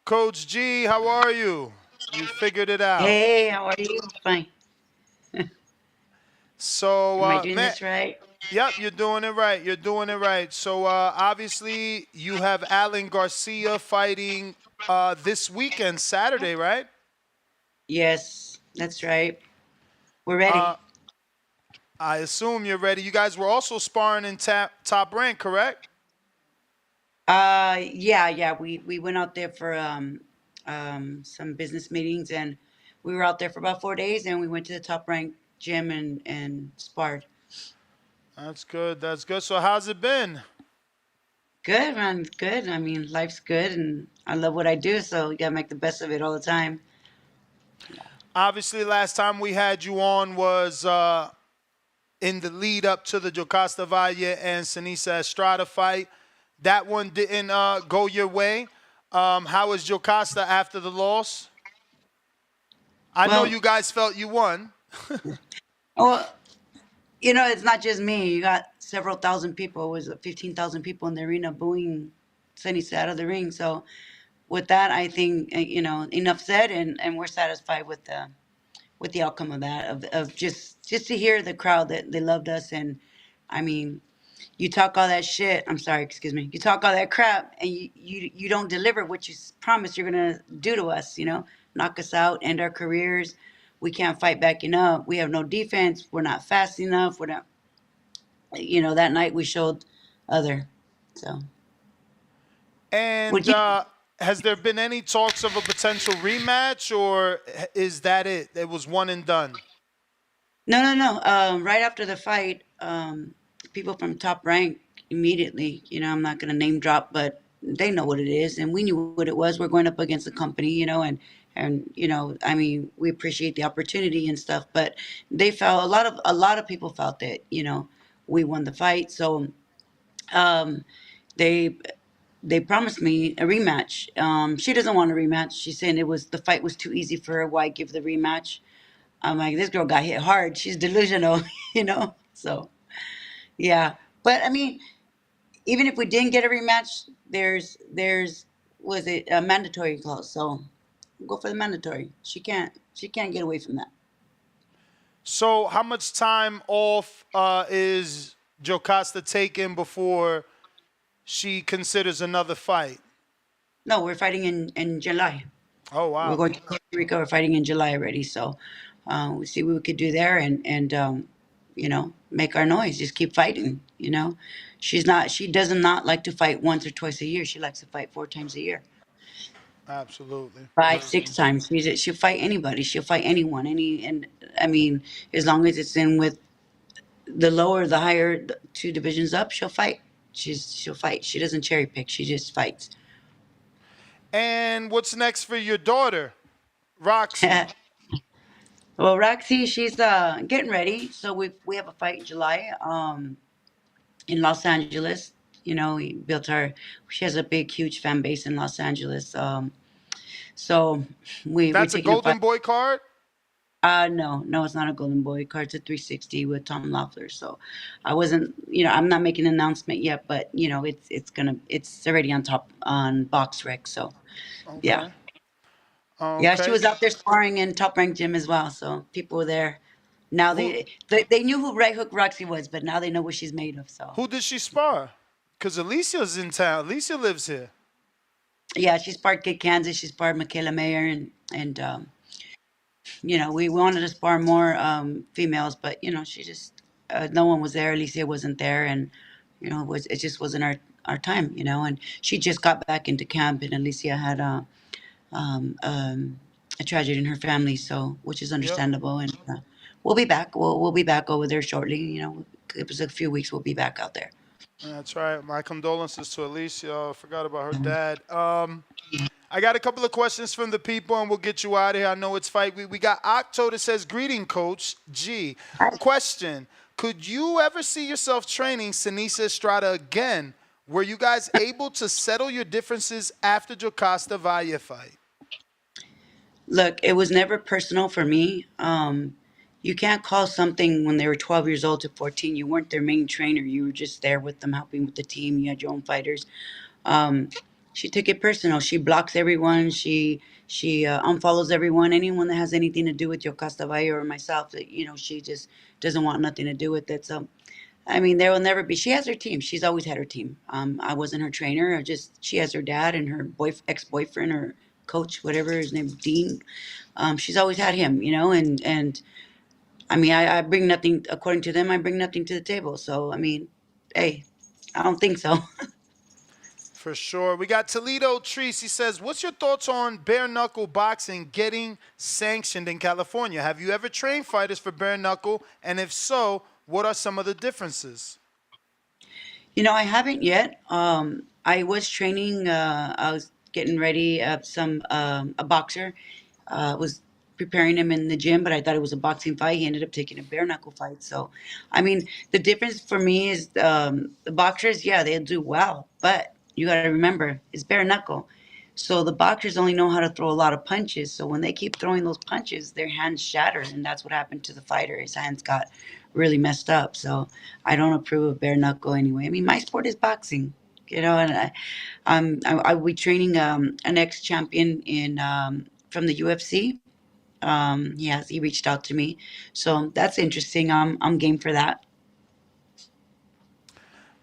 Coach G, how are you? You figured it out. Hey, how are you? Fine. So, Am I doing man, this right? yep, you're doing it right. You're doing it right. So, obviously, you have Alan Garcia fighting this weekend, Saturday, right? Yes, that's right. We're Uh, ready. I assume you're ready. You guys were also sparring in top rank, correct? Yeah. We went out there for some business meetings, and we were out there for about 4 days, and we went to the top ranked gym and sparred. That's good. That's good. So, how's it been? Good, man. Good. I mean, life's good, and I love what I do, so you gotta make the best of it all the time. Obviously, last time we had you on was in the lead up to the Yokasta Valle and Seniesa Estrada fight. That one didn't go your way. How was Yokasta after the loss? I know Well, you guys felt you won. well, it's not just me. You got several thousand people. It was 15,000 people in the arena booing Sunny out of the ring. So with that, I think enough said, and we're satisfied with the outcome of that. Of just to hear the crowd that they loved us, and I mean, you talk all that shit. I'm sorry, excuse me. You talk all that crap, and you don't deliver what you promised you're gonna do to us. Knock us out, end our careers. We can't fight back enough. We have no defense. We're not fast enough. We're not. That night we showed other. So would And you? has there been any talks of a potential rematch, or is that it? It was one and done. No. Right after the fight, people from Top Rank immediately, I'm not going to name drop, but they know what it is, and we knew what it was. We're going up against a company, and I mean, we appreciate the opportunity and stuff, but they felt a lot of people felt that we won the fight, so um, they they promised me a rematch. She doesn't want a rematch. She's saying the fight was too easy for her. Why give the rematch? I'm like, this girl got hit hard. She's delusional, So yeah, but I mean, even if we didn't get a rematch, there's was it a mandatory clause? So we'll go for the mandatory. She can't get away from that. So, how much time off is Jocasta taking before she considers another fight? No, we're fighting in July. Oh, We're wow. going to Costa Rica. We're fighting in July already. So we see what we could do there, and make our noise. Just keep fighting. She does not like to fight once or twice a year. She likes to fight 4 times a year. Absolutely. 5, 6 times. She'll fight anybody. She'll fight anyone. And I mean, as long as it's in with the lower, the higher, the 2 divisions up, she'll fight. She'll fight. She doesn't cherry pick. She just fights. And what's next for your daughter, Roxy? Well, Roxy, she's getting ready. So we have a fight in July, in Los Angeles. We built her. She has a big, huge fan base in Los Angeles. So we're That's a taking a fight. Golden Boy card? No, it's not a Golden Boy card. It's a 360 with Tom Loeffler. So I wasn't, I'm not making an announcement yet, but it's already on top on Box Rec. So yeah, Okay. yeah, she Okay. was out there sparring in Top Rank Gym as well. So people were there. Now Who they knew who Right Hook Roxy was, but now they know what she's made of. So who did she spar? Because Alicia's in town. Alicia lives here. yeah, she sparred Kid Kansas. She sparred Michaela Mayer, and we wanted to spar more females, but she just no one was there. Alicia wasn't there, and it just wasn't our time. And she just got back into camp, and Alicia had um, um, a tragedy in her family, so which is Yep. understandable. And we'll be back. We'll be back over there shortly. It was a few weeks. We'll be back out there. That's right. My condolences to Alicia. I forgot about her dad. I got a couple of questions from the people, and we'll get you out of here. I know it's fight week. We got Octo that says, "Greeting, Coach G." Question: Could you ever see yourself training Seniesa Estrada again? Were you guys able to settle your differences after Jocasta Valle fight? Look, it was never personal for me. You can't call something when they were 12 years old to 14. You weren't their main trainer. You were just there with them, helping with the team. You had your own fighters. Um, she took it personal. She blocks everyone. She unfollows everyone. Anyone that has anything to do with Yokasta or myself, that she just doesn't want nothing to do with it. So I mean, there will never be. She has her team. She's always had her team. I wasn't her trainer. I just she has her dad and her ex boyfriend or coach, whatever his name, Dean. She's always had him, and I mean, I bring nothing. According to them, I bring nothing to the table. So I mean, hey, I don't think so. For sure. We got Toledo Treese. He says, what's your thoughts on bare knuckle boxing getting sanctioned in California? Have you ever trained fighters for bare knuckle? And if so, what are some of the differences? I haven't yet. I was training. I was getting ready. A boxer. Was preparing him in the gym, but I thought it was a boxing fight. He ended up taking a bare knuckle fight. So, I mean, the difference for me is the boxers. Yeah, they'll do well, but you got to remember it's bare knuckle. So the boxers only know how to throw a lot of punches. So when they keep throwing those punches, their hands shatter, and that's what happened to the fighter. His hands got really messed up. So I don't approve of bare knuckle anyway. I mean, my sport is boxing, and I will be training an ex champion in from the UFC. He reached out to me, so that's interesting. I'm game for that.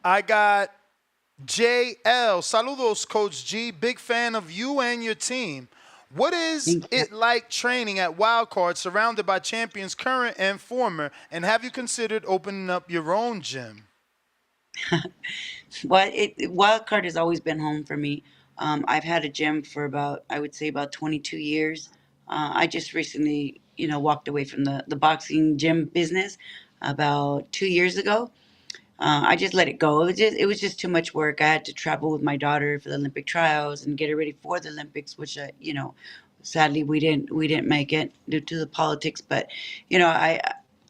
I got JL. Saludos, Coach G. Big fan of you and your team. What is Thank you. it like training at Wildcard surrounded by champions current and former? And have you considered opening up your own gym? Well, wild card has always been home for me. I've had a gym for I would say about 22 years. I just recently, walked away from the boxing gym business about 2 years ago. I just let it go. It was just too much work. I had to travel with my daughter for the Olympic trials and get her ready for the Olympics, which sadly we didn't make it due to the politics. But you know, I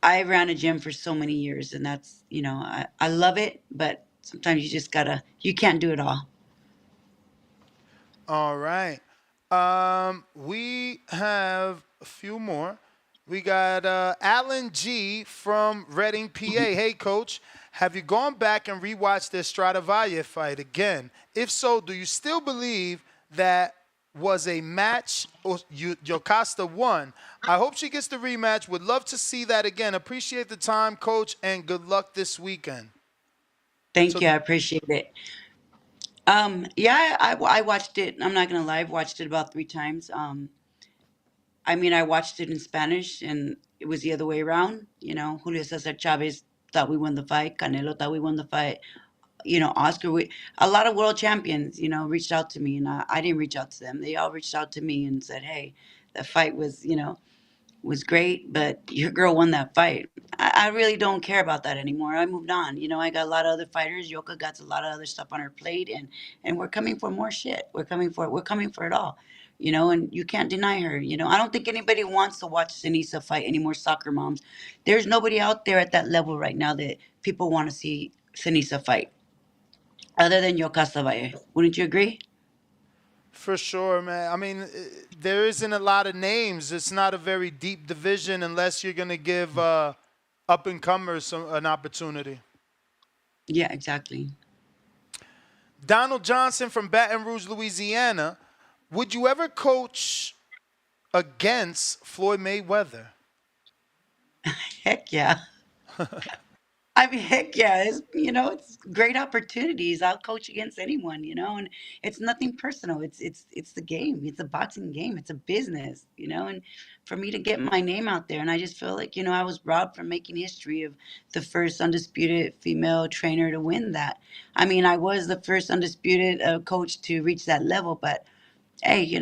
I ran a gym for so many years, and I love it. But sometimes you can't do it all. All right. We have a few more. We got Alan G from Reading, PA. Hey, Coach, have you gone back and rewatched the Stradivalle fight again? If so, do you still believe that was a match or Yokasta won? I hope she gets the rematch. Would love to see that again. Appreciate the time, Coach, and good luck this weekend. Thank So, you. I appreciate it. Yeah, I watched it. I'm not gonna lie. I've watched it about 3 times. I mean, I watched it in Spanish, and it was the other way around. Julio Cesar Chavez thought we won the fight. Canelo thought we won the fight. Oscar. A lot of world champions, reached out to me, and I didn't reach out to them. They all reached out to me and said, "Hey, the fight was great, but your girl won that fight." I really don't care about that anymore. I moved on. I got a lot of other fighters. Yoka got a lot of other stuff on her plate, and we're coming for more shit. We're coming for it all. And you can't deny her. I don't think anybody wants to watch Seniesa fight anymore. Soccer moms, there's nobody out there at that level right now that people want to see Seniesa fight, other than Yokasta. Wouldn't you agree? for sure, man. I mean, there isn't a lot of names. It's not a very deep division unless you're going to give up and comers an opportunity. Yeah, exactly. Donald Johnson from Baton Rouge, Louisiana. Would you ever coach against Floyd Mayweather? Heck yeah. I mean, heck yeah, it's great opportunities. I'll coach against anyone, and it's nothing personal. It's the game. It's a boxing game. It's a business, and for me to get my name out there, and I just feel like, I was robbed from making history of the first undisputed female trainer to win that. I mean, I was the first undisputed coach to reach that level, but hey,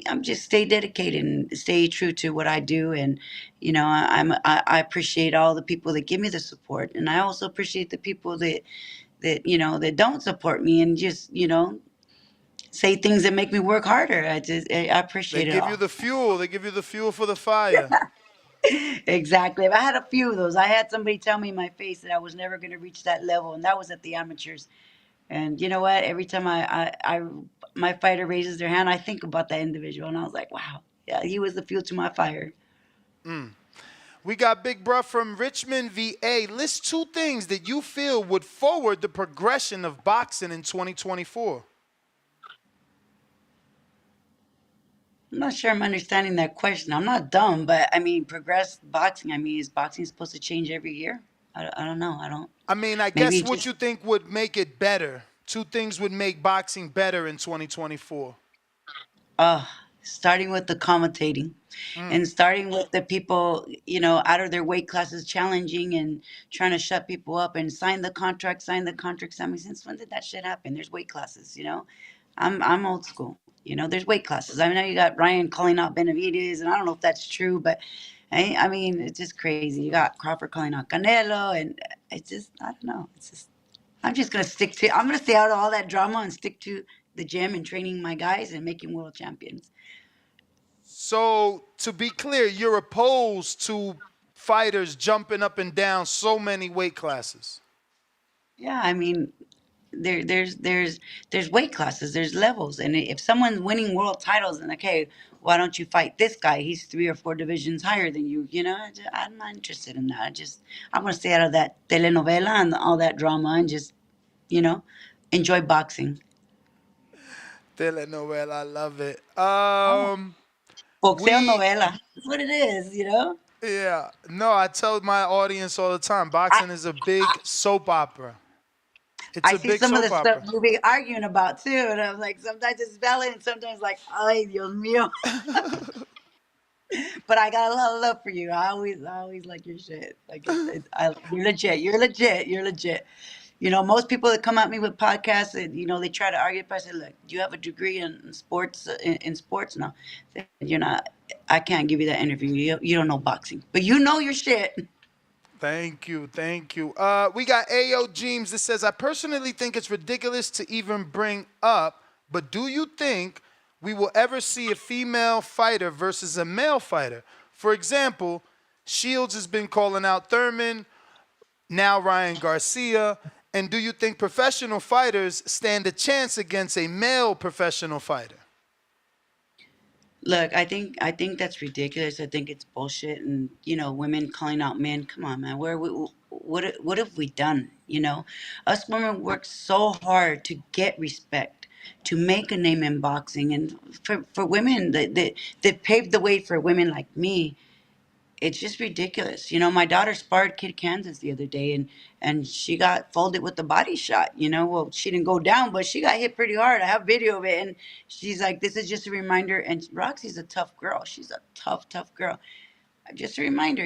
I'm just stay dedicated and stay true to what I do. And, I appreciate all the people that give me the support. And I also appreciate the people that don't support me and just, say things that make me work harder. I They appreciate it give you all. the fuel. They give you the fuel for the fire. Exactly. I had a few of those. I had somebody tell me in my face that I was never going to reach that level. And that was at the amateurs. And you know what? Every time my fighter raises their hand, I think about that individual, and I was like, wow, yeah, he was the fuel to my fire. We got Big Bruh from Richmond, VA. List two things that you feel would forward the progression of boxing in 2024. I'm not sure I'm understanding that question. I'm not dumb, but I mean, progress boxing. I mean, is boxing supposed to change every year? I don't know. I don't. I mean, I Maybe guess it what just you think would make it better. Two things would make boxing better in 2024. uh starting with the commentating, Mm. and starting with the people, out of their weight classes challenging and trying to shut people up and sign the contract. I mean, since when did that shit happen? There's weight classes. I'm old school. There's weight classes. I know you got Ryan calling out Benavides, and I don't know if that's true, but I mean, it's just crazy. You got Crawford calling out Canelo, and it's just, I don't know. It's just, I'm gonna stay out of all that drama and stick to the gym and training my guys and making world champions. So, to be clear, you're opposed to fighters jumping up and down so many weight classes. Yeah, I mean, there's weight classes, there's levels, and if someone's winning world titles, and okay, why don't you fight this guy? He's 3 or 4 divisions higher than you. I'm not interested in that. I want to stay out of that telenovela and all that drama and just you know enjoy boxing. Telenovela, I love it. Oh, boxeo We, novela. That's what it is. yeah, no, I tell my audience all the time, boxing is a big soap opera. It's I a see big some of soap the stuff opera. you be arguing about too, and I'm like, sometimes it's valid, and sometimes like, ay, Dios mío. But I got a lot of love for you. I always like your shit. Like you're legit. You're legit. You're legit. Most people that come at me with podcasts, and they try to argue. But I say, look, do you have a degree in sports? In sports, no. You're not. I can't give you that interview. You don't know boxing, but you know your shit. Thank you, thank you. We got AO James that says, I personally think it's ridiculous to even bring up, but do you think we will ever see a female fighter versus a male fighter? For example, Shields has been calling out Thurman, now Ryan Garcia. And do you think professional fighters stand a chance against a male professional fighter? Look, I think that's ridiculous. I think it's bullshit, and women calling out men. Come on, man. What have we done? Us women work so hard to get respect, to make a name in boxing, and for women that paved the way for women like me. It's just ridiculous. My daughter sparred Kid Kansas the other day, and she got folded with the body shot. Well, she didn't go down, but she got hit pretty hard. I have video of it, and she's like, "This is just a reminder." And Roxy's a tough girl. She's a tough, tough girl. Just a reminder.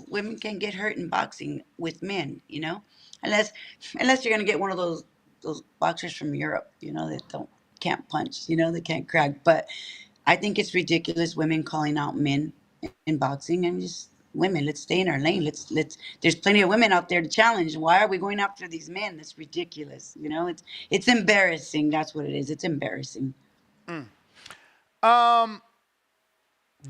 Women can get hurt in boxing with men. Unless unless you're gonna get one of those boxers from Europe. That don't can't punch. They can't crack. But I think it's ridiculous women calling out men in boxing. I'm just women. Let's stay in our lane. Let's. There's plenty of women out there to challenge. Why are we going after these men? That's ridiculous. It's embarrassing. That's what it is. It's embarrassing. Um,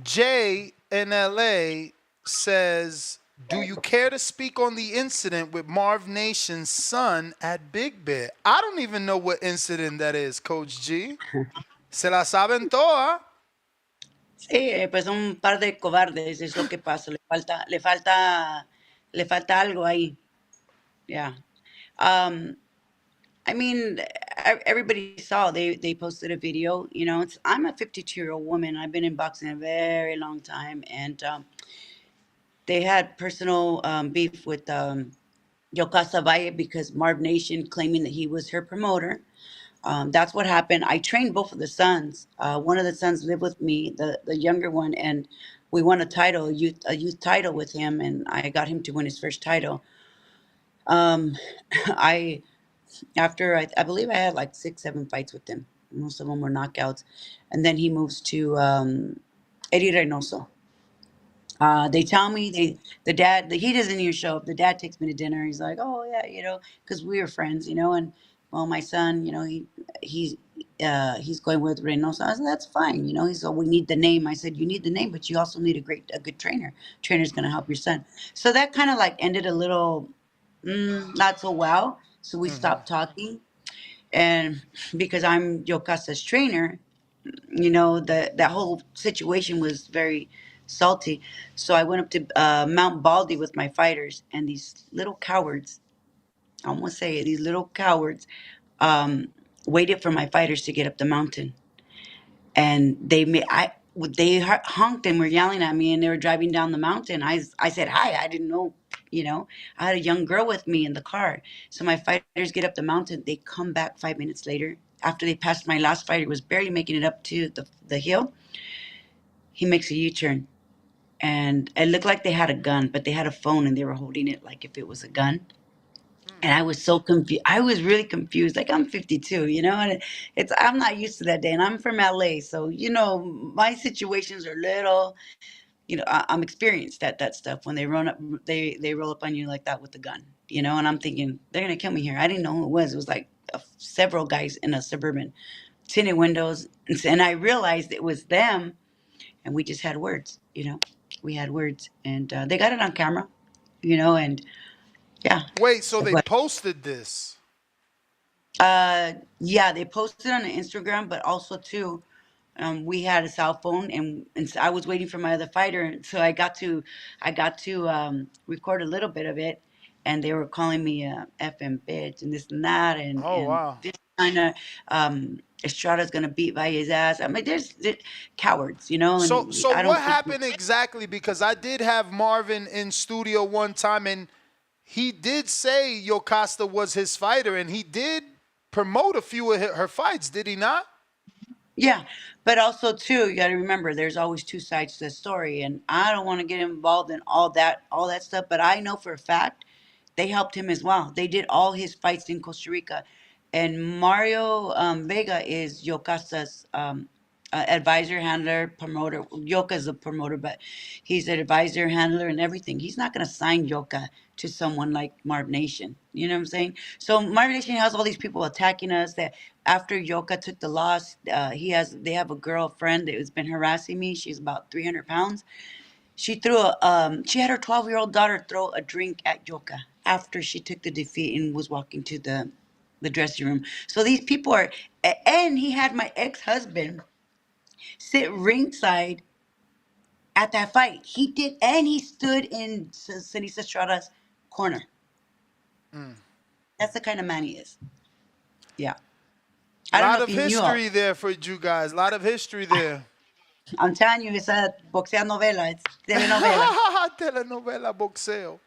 Jay in LA says, do you care to speak on the incident with Marv Nation's son at Big Bear? I don't even know what incident that is, Coach G. Se la saben todas. Sí, pues son un par de cobardes. Es lo que pasa. Le falta algo ahí. Yeah. Um, I mean, everybody saw they posted a video. I'm a 52-year-old woman. I've been in boxing a very long time, and they had personal beef with Yokasta because Marv Nation claiming that he was her promoter. That's what happened. I trained both of the sons. One of the sons lived with me, the younger one, and we won a youth title with him, and I got him to win his first title. Um, I after I believe I had like 6, 7 fights with him. Most of them were knockouts, and then he moves to Eddie Reynoso. They tell me the dad he doesn't even show up. The dad takes me to dinner. He's like, oh yeah, because we were friends, and well, my son, he's he's going with Reynoso. I said that's fine, He's we need the name. I said you need the name, but you also need a good trainer. Trainer's gonna help your son. So that kind of like ended a little not so well. So we Mhm. stopped talking, and because I'm Yokasa's trainer, that whole situation was very salty. So I went up to Mount Baldy with my fighters, and these little cowards, I won't say it, these little cowards, um, waited for my fighters to get up the mountain, and they made they honked and were yelling at me, and they were driving down the mountain. I said hi. I didn't know, you know. I had a young girl with me in the car. So my fighters get up the mountain. They come back 5 minutes later after they passed my last fighter, was barely making it up to the hill. He makes a U-turn, and it looked like they had a gun, but they had a phone and they were holding it like if it was a gun. And I was so confused. I was really confused. Like, I'm 52, and I'm not used to that day. And I'm from LA, so my situations are little. I'm experienced at that stuff when they roll up on you like that with a gun. And I'm thinking they're gonna kill me here. I didn't know who it was. It was like several guys in a Suburban, tinted windows, and I realized it was them. And we just had words. We had words, and they got it on camera. And yeah. Wait, so they But posted this? yeah, they posted on the Instagram, but also too, we had a cell phone, and so I was waiting for my other fighter, and so I got to record a little bit of it, and they were calling me a effing bitch and this and that, and Oh wow. this kind of Estrada's gonna beat Valle's ass. I mean, there's cowards, and So I what don't think. happened exactly? Because I did have Marvin in studio one time, and he did say Yokasta was his fighter, and he did promote a few of her fights, did he not? Yeah, but also too, you got to remember there's always two sides to the story, and I don't want to get involved in all that stuff. But I know for a fact they helped him as well. They did all his fights in Costa Rica, and Mario Vega is Yokasta's advisor, handler, promoter. Yoka's a promoter, but he's an advisor, handler, and everything. He's not going to sign Yoka to someone like Marv Nation. You know what I'm saying? So Marv Nation has all these people attacking us. That after Yoka took the loss, they have a girlfriend that has been harassing me. She's about 300 pounds. She had her 12-year-old daughter throw a drink at Yoka after she took the defeat and was walking to the dressing room. So these people are, and he had my ex-husband sit ringside at that fight. He did, and he stood in Seniesa Estrada's corner. That's the kind of man he is. Yeah. I don't know Lot if of you knew all. history there for you guys. Lot of history there. I'm telling you, it's a boxea novela. It's telenovela. Telenovela boxeo.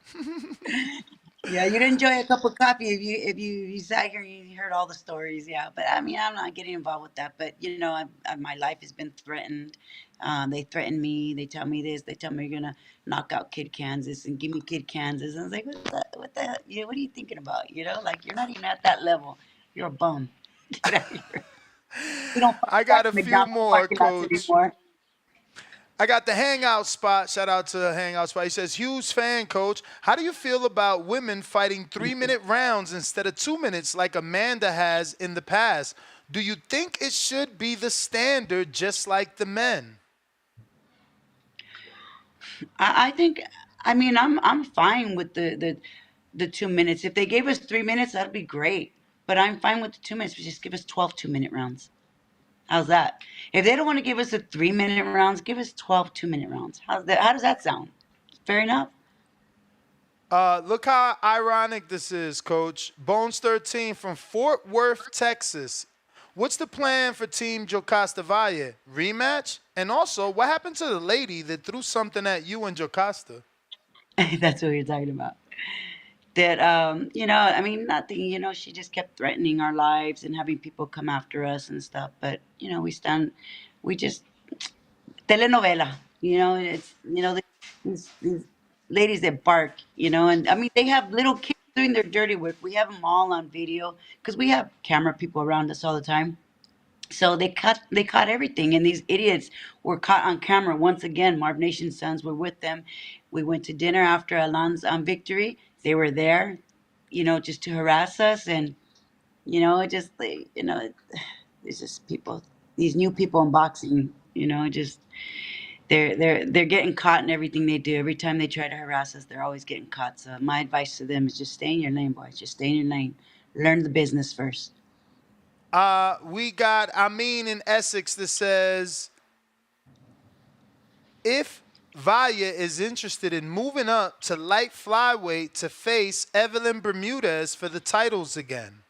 Yeah, you'd enjoy a cup of coffee if you sat here and you heard all the stories. Yeah, but I mean, I'm not getting involved with that. But my life has been threatened. They threaten me. They tell me this. They tell me you're gonna knock out Kid Kansas and give me Kid Kansas. And I was like, what the hell? What are you thinking about? Like you're not even at that level. You're a bum. Get out of here. We don't I fight got a in few McDonald's more, parking lots coach. anymore. I got the hangout spot. Shout out to the hangout spot. He says, huge fan, coach. How do you feel about women fighting 3 minute rounds instead of 2 minutes like Amanda has in the past? Do you think it should be the standard just like the men? I think. I mean, I'm fine with the 2 minutes. If they gave us 3 minutes, that'd be great. But I'm fine with the 2 minutes. Just give us 12 2-minute rounds. How's that? If they don't want to give us the 3 minute rounds, give us 12 2-minute rounds. How's that? How does that sound? Fair enough. Look how ironic this is, coach. Bones 13 from Fort Worth, Texas. What's the plan for Team Jocasta Valle? Rematch? And also, what happened to the lady that threw something at you and Jocasta? That's what you're talking about. That I mean, nothing. She just kept threatening our lives and having people come after us and stuff. But we just telenovela. It's these ladies that bark. And I mean they have little kids doing their dirty work. We have them all on video because we have camera people around us all the time. So they caught everything, and these idiots were caught on camera once again. Marv Nation's sons were with them. We went to dinner after Alan's victory. They were there, just to harass us, and it just it's just people, these new people in boxing. Just they're getting caught in everything they do. Every time they try to harass us, they're always getting caught. So my advice to them is just stay in your lane, boys. Just stay in your lane. Learn the business first. We got Amin in Essex that says, if Valle is interested in moving up to light flyweight to face Evelyn Bermudez for the titles again.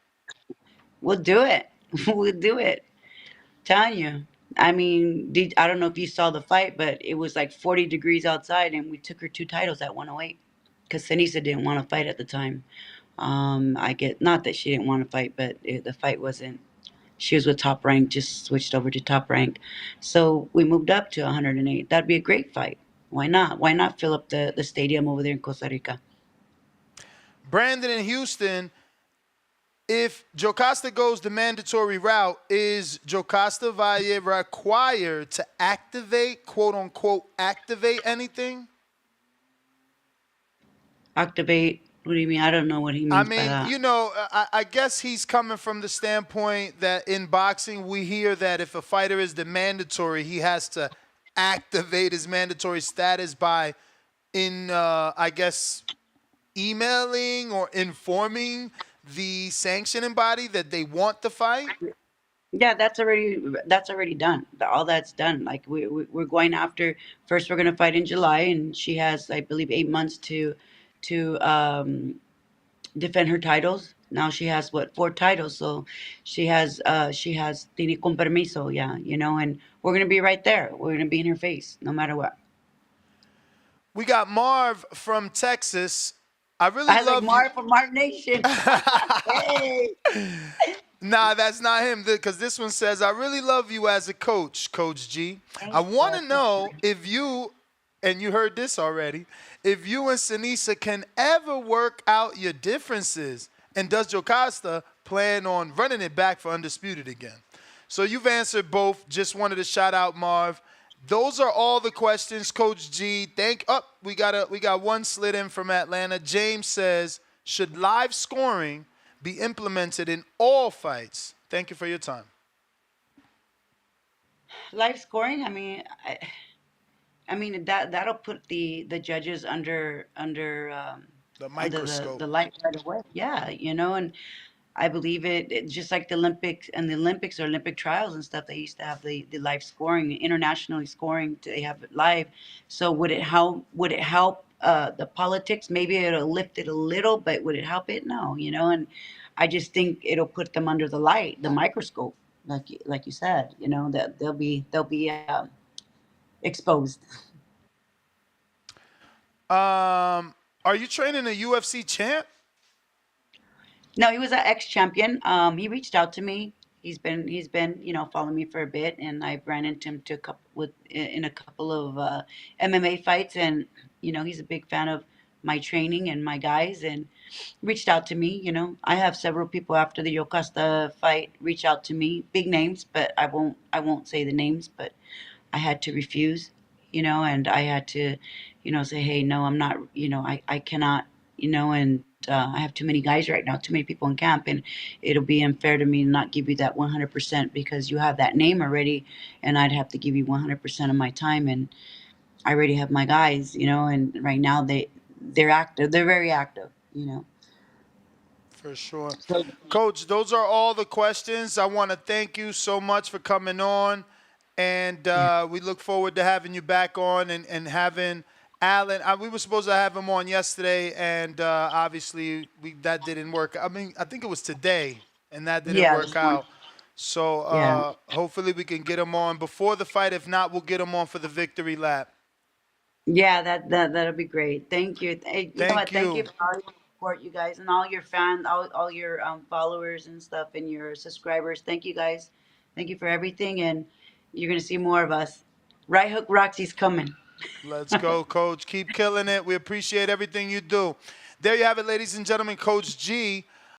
We'll do it. We'll do it. Telling you. I mean, I don't know if you saw the fight, but it was like 40 degrees outside, and we took her two titles at 108 because Seniesa didn't want to fight at the time. I get not that she didn't want to fight, but the fight wasn't. She was with Top Rank, just switched over to Top Rank, so we moved up to 108. That'd be a great fight. Why not? Why not fill up the stadium over there in Costa Rica? Brandon in Houston, if Yokasta goes the mandatory route, is Yokasta Valle required to activate, quote unquote, activate anything? Activate. What do you mean? I don't know what he I means by mean, that. I guess he's coming from the standpoint that in boxing, we hear that if a fighter is the mandatory, he has to activate his mandatory status by, I guess, emailing or informing the sanctioning body that they want the fight. Yeah, that's already done. All that's done. Like we're going after. First, we're gonna fight in July, and she has, I believe, 8 months to defend her titles. Now she has what, 4 titles, so she has tiene con permiso, yeah, and we're gonna be right there. We're gonna be in her face no matter what. We got Marv from Texas. I really I like love you. Marv from Marv Nation. Hey, Nah, that's not him. Because this one says, I really love you as a coach, Coach G. I thanks, want to bud. know if you, and you heard this already, if you and Seniesa can ever work out your differences. And does Yokasta plan on running it back for Undisputed again? So you've answered both. Just wanted to shout out Marv. Those are all the questions, Coach G. We got one slid in from Atlanta. James says, should live scoring be implemented in all fights? Thank you for your time. Live scoring. I mean that'll put the judges The under the microscope. light right away. Yeah, and I believe it just like the Olympics and the Olympics or Olympic trials and stuff. They used to have the live scoring, internationally scoring. They have it live. So would it help the politics? Maybe it'll lift it a little, but would it help it? No, And I just think it'll put them under the light, the microscope, like you said. That they'll be exposed. Are you training a UFC champ? No, he was an ex-champion. He reached out to me. He's been following me for a bit, and I ran into him to a couple in a couple of MMA fights, and he's a big fan of my training and my guys, and reached out to me. I have several people after the Yokasta fight reach out to me, big names, but I won't say the names, but I had to refuse, and I had to, say, hey, no, I'm not, I cannot, and I have too many guys right now, too many people in camp, and it'll be unfair to me to not give you that 100% because you have that name already, and I'd have to give you 100% of my time, and I already have my guys, and right now they're active, they're very active. For sure. So Coach, those are all the questions. I want to thank you so much for coming on. And yeah, we look forward to having you back on and having Alan. We were supposed to have him on yesterday, and obviously that didn't work. I mean, I think it was today, and that didn't yeah, work this morning, out. So yeah. hopefully we can get him on before the fight. If not, we'll get him on for the victory lap. Yeah, that'll be great. Thank you. Hey, you know Thank what? Thank you you. for all your support, you guys, and all your fans, all your followers and stuff, and your subscribers. Thank you, guys. Thank you for everything, and you're gonna see more of us. Right Hook Roxy's coming. Let's go, Coach. Keep killing it. We appreciate everything you do. There you have it, ladies and gentlemen. Coach G.